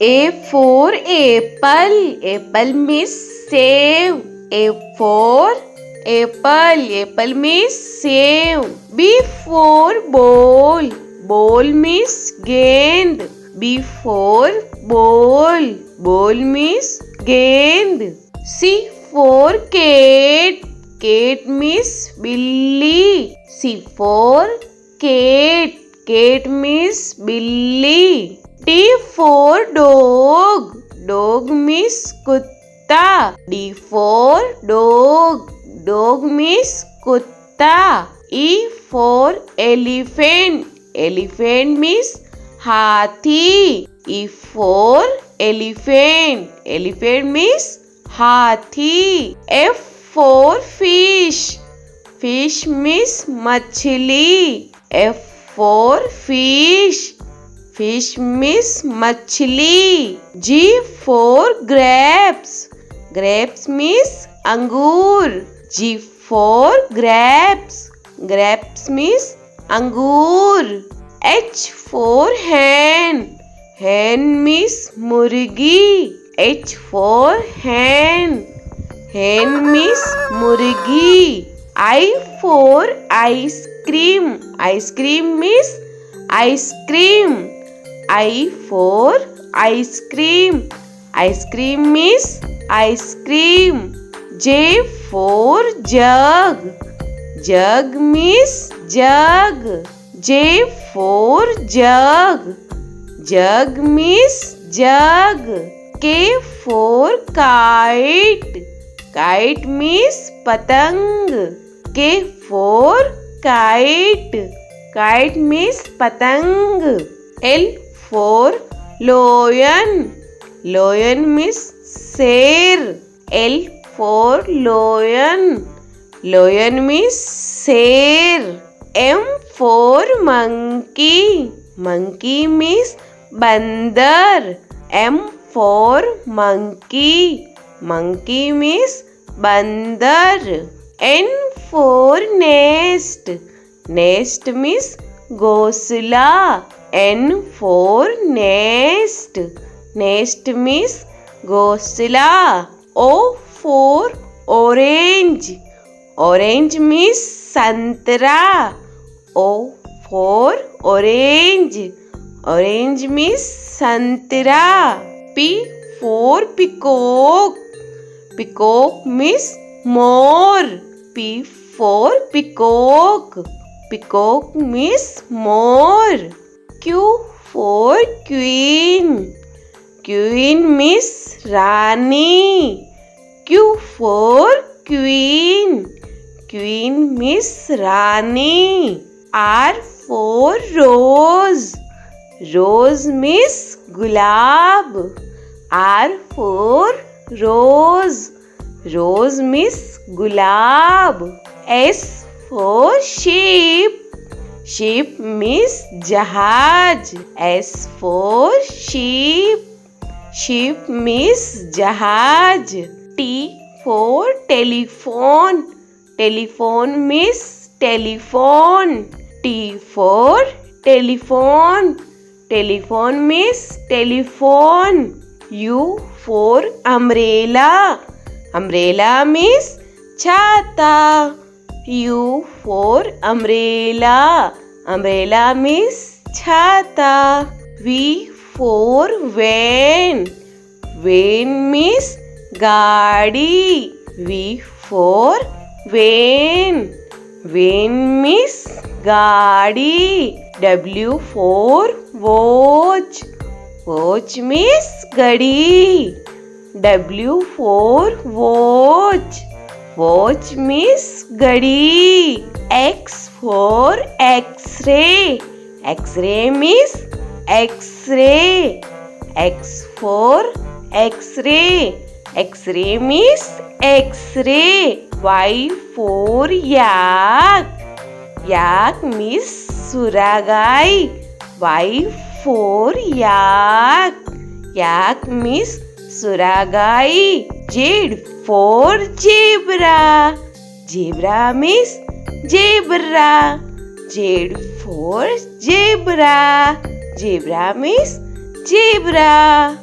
A for apple. Apple means save. A for apple. Apple means save. B for ball. Ball means gend. B for ball. Ball means gend. C for cat. Cat means billy. C for cat. Cat means billy. D for dog. Dog means kutta. D for dog. Dog means kutta. E for elephant. Elephant means hathi. E for elephant. Elephant means hathi. F for fish. Fish means machli. F for fish. Fish means machli. G for grapes. Grapes means angur. G for grapes. Grapes means angur. H for hen. Hen means murgi. H for hen. Hen means murgi. I for ice cream. Ice cream means ice cream. I for ice cream. Ice cream means ice cream. J for jug. Jug means jug. J for jug. Jug means jug. K for kite. Kite means patang. K for kite. Kite means patang. L for lion. Lion means sher. L for lion. Lion means sher. M for monkey. Monkey means bandar. M for monkey. Monkey means bandar. N for nest. Nest means ghosla. N for nest. Nest means ghosla. O for orange. Orange means santra. O for orange. Orange means santra. P for peacock. Peacock means more. P for peacock. Peacock means more. Q for queen. Queen means Rani. Q for queen. Queen means Rani. R for rose. Rose means gulab. R for rose. Rose means gulab. S for sheep. Sheep means jahaj. S for sheep. Sheep means jahaj. T for telephone. Telephone means telephone. T for telephone. Telephone means telephone. U for umbrella. Umbrella means chhata. U for umbrella. Umbrella means chhata. V for van. Van means gaadi. V for van. Van means gaadi. W for watch. Watch means gadi. W for watch. Watch means gadi. X for X-ray. X-ray means X-ray. X for X-ray. X-ray means X-ray. Y for yak. Yak means suragai. Y for yak. Yak means suragai. Z for zebra. Zebra means zebra. Z for zebra. Zebra means zebra.